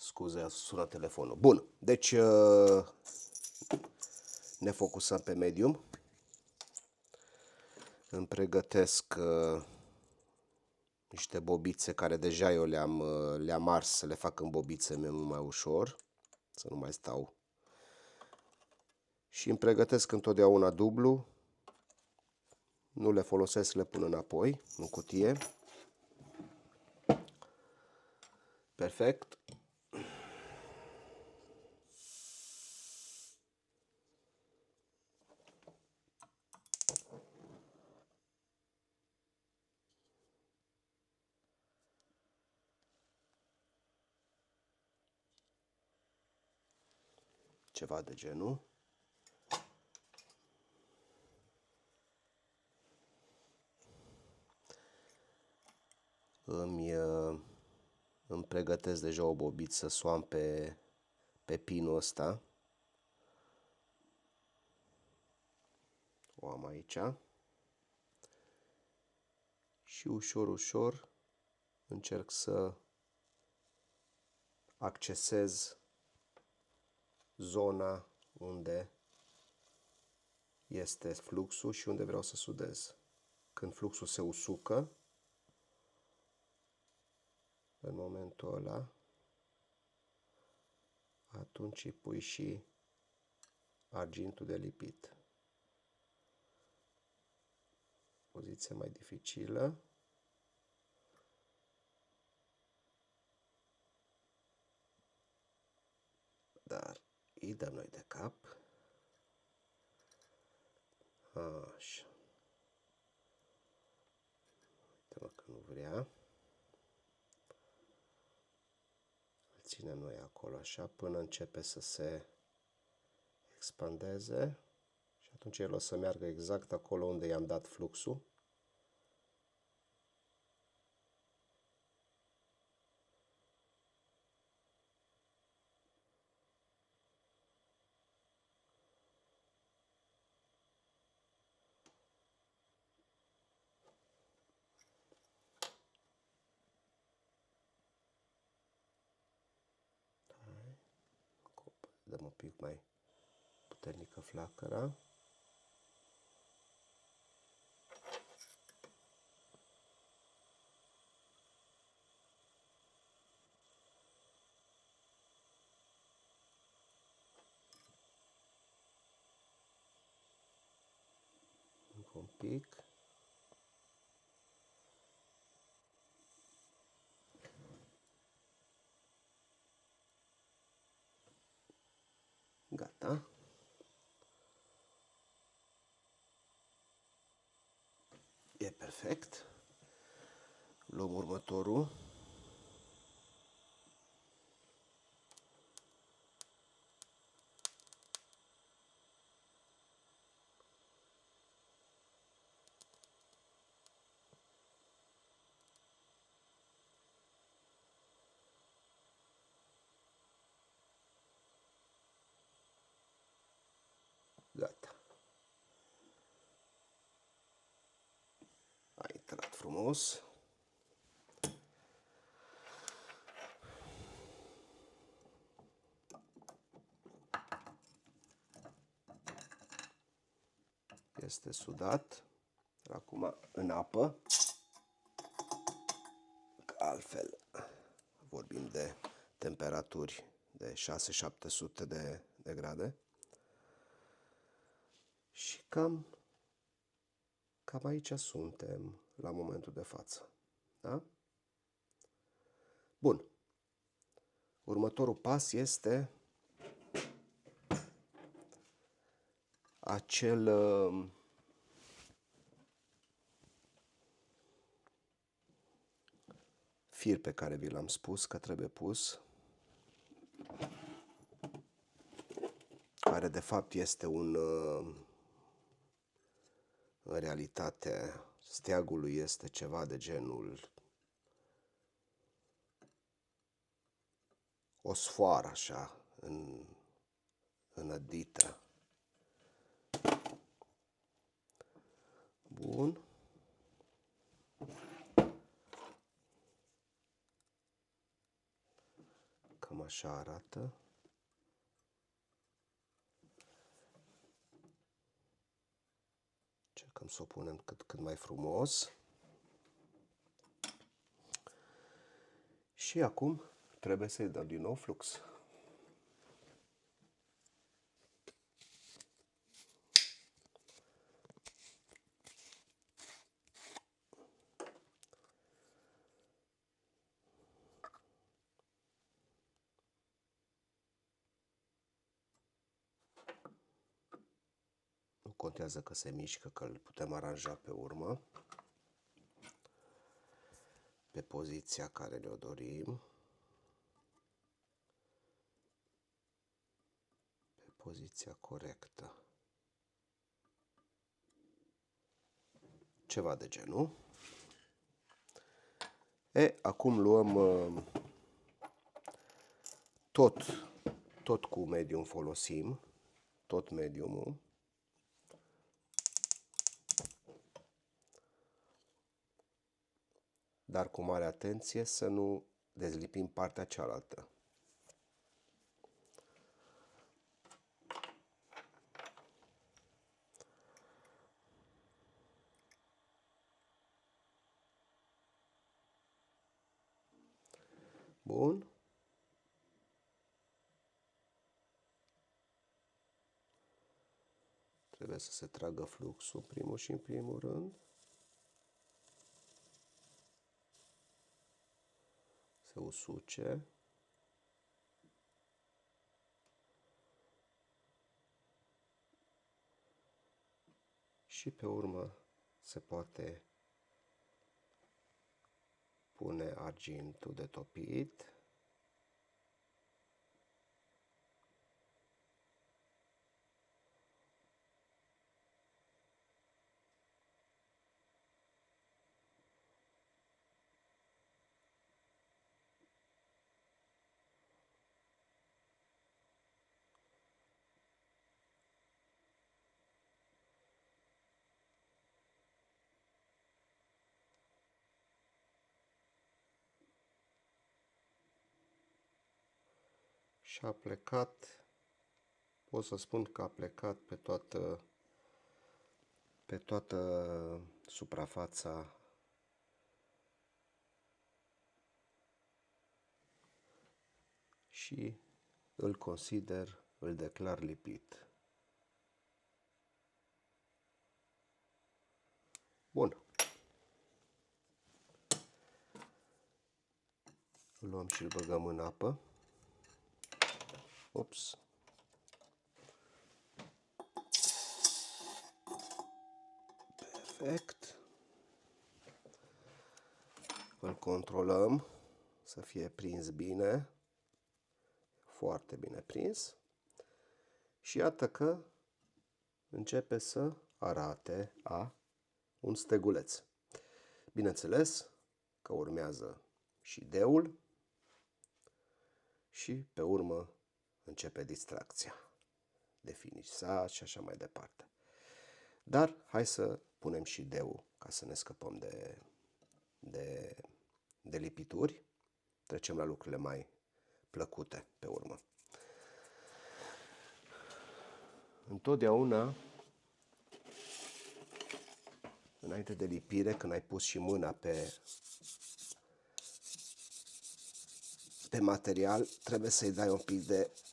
Scuze, sună telefonul. Bun, deci ne focusăm pe medium. Îmi pregătesc niște bobițe care deja eu le-am ars, să le fac în bobițe mult mai ușor, să nu mai stau. Și îmi pregătesc întotdeauna dublu, nu le folosesc, le pun înapoi, în cutie. Perfect. Ceva de genul. Îmi pregătesc deja o bobiță să o am pe pinul ăsta. O am aici. Și ușor, ușor încerc să accesez zona unde este fluxul și unde vreau să sudez. Când fluxul se usucă, în momentul ăla, atunci îi pui și argintul de lipit. Poziție mai dificilă. Dar îi dăm noi de cap. Așa. Uite-mă că nu vrea. Îl ținem noi acolo așa până începe să se expandeze. Și atunci el o să meargă exact acolo unde i-am dat fluxul. Dăm un pic mai puternică flacăra. Încă un pic. Gata. E perfect. Luăm următorul. Gata. A intrat frumos. Este sudat. Acum în apă. Că altfel vorbim de temperaturi de 600-700 de grade. Și cam aici suntem la momentul de față. Da? Bun. Următorul pas este acel fir pe care vi l-am spus că trebuie pus, care de fapt este în realitate, steagul lui este ceva de genul o sfoară așa, înădită. Bun. Cam așa arată. Încercăm să o punem cât mai frumos. Și acum trebuie să-i dăm din nou flux. Nu contează că se mișcă, că îl putem aranja pe urmă, pe poziția care ne-o dorim. Pe poziția corectă. Ceva de genul. Acum luăm tot cu medium folosim, tot mediumul. Dar cu mare atenție să nu dezlipim partea cealaltă. Bun. Trebuie să se tragă fluxul în primul rând. Se usuce. Și pe urmă se poate pune argintul de topit. Și a plecat, pot să spun că a plecat pe toată suprafața și îl declar lipit. Bun. Îl luăm și îl băgăm în apă. Ups. Perfect. Îl controlăm să fie prins bine. Foarte bine prins. Și iată că începe să arate un steguleț. Bineînțeles că urmează și deul și pe urmă începe distracția de finisaj și așa mai departe. Dar hai să punem și deul ca să ne scăpăm de lipituri. Trecem la lucrurile mai plăcute pe urmă. Întotdeauna, înainte de lipire, când ai pus și mâna pe material, trebuie să-i dai un pic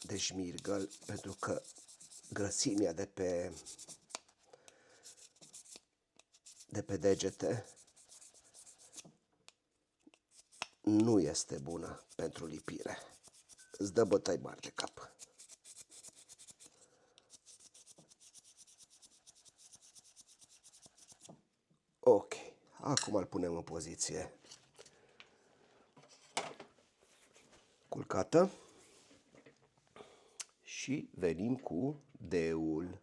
de șmirgăl, pentru că grăsimea de pe degete nu este bună pentru lipire. Îți dă bătăi mari de cap. Ok, acum îl punem în poziție culcată și venim cu deul.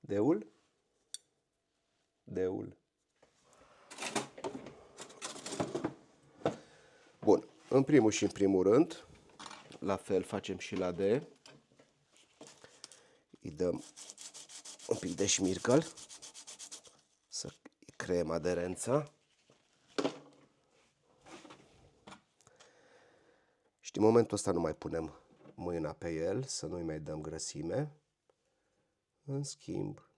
Deul. Bun, în primul și în primul rând, la fel facem și la D. Îi dăm un pic de șmirgăl să creăm aderența. Și în momentul ăsta nu mai punem mâna pe el, să nu-i mai dăm grăsime. În schimb,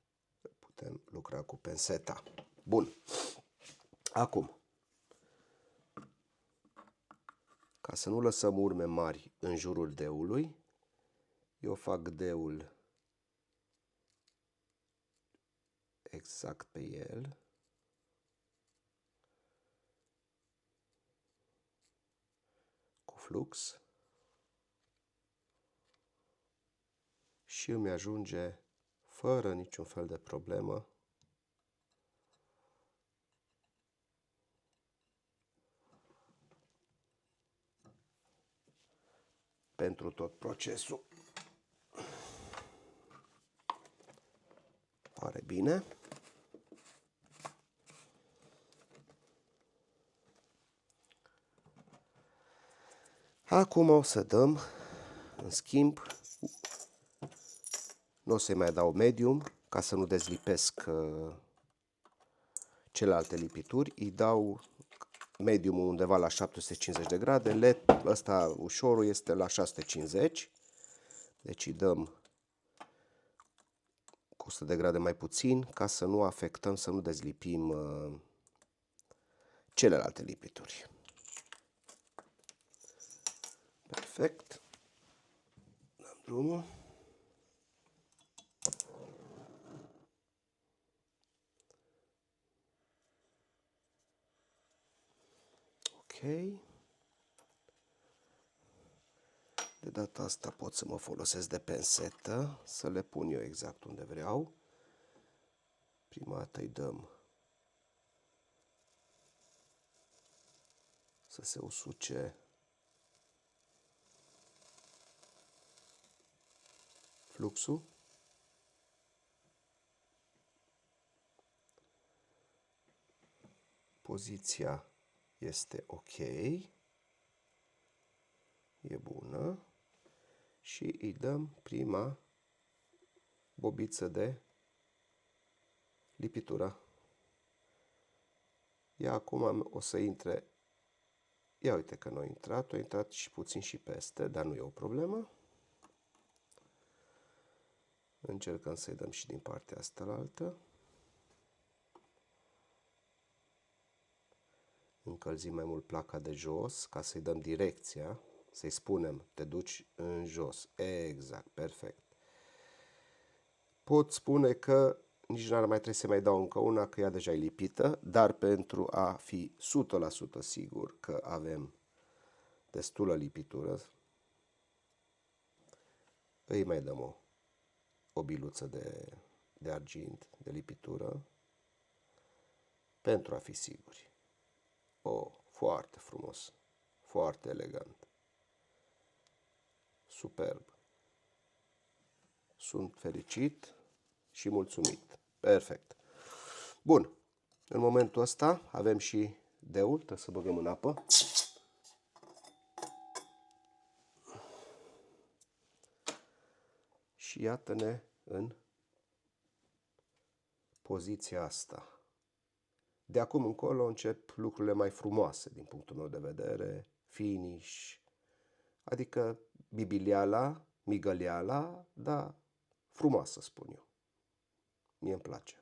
putem lucra cu penseta. Bun. Acum, ca să nu lăsăm urme mari în jurul deului, eu fac deul exact pe el. Cu flux. Și îmi ajunge fără niciun fel de problemă pentru tot procesul. Pare bine. Acum o să dăm, în schimb, nu o să-i mai dau medium, ca să nu dezlipesc celelalte lipituri. Îi dau medium undeva la 750 de grade, LED ăsta ușorul este la 650, deci îi dăm cu 100 de grade mai puțin, ca să nu afectăm, să nu dezlipim celelalte lipituri. Perfect. Dăm drumul. Ok. De data asta pot să mă folosesc de pensetă, să le pun eu exact unde vreau. Prima dată îi dăm să se usuce fluxul. Poziția este ok. E bună. Și îi dăm prima bobiță de lipitură. Ea acum o să intre. Ia uite că nu a intrat și puțin și peste, dar nu e o problemă. Încercăm să-i dăm și din partea asta la altă. Încălzim mai mult placa de jos ca să-i dăm direcția, să-i spunem, te duci în jos. Exact, perfect. Pot spune că nici n-ar mai trebui să mai dau încă una, că ea deja e lipită, dar pentru a fi 100% sigur că avem destulă lipitură, îi mai dăm o biluță de argint, de lipitură, pentru a fi siguri. Foarte frumos, foarte elegant, superb. Sunt fericit și mulțumit. Perfect. Bun. În momentul ăsta avem și deul, trebuie să băgăm în apă. Și iată-ne în poziția asta. De acum încolo încep lucrurile mai frumoase din punctul meu de vedere, finish, adică bibiliala, migăliala, dar frumoasă, spun eu. Mie îmi place.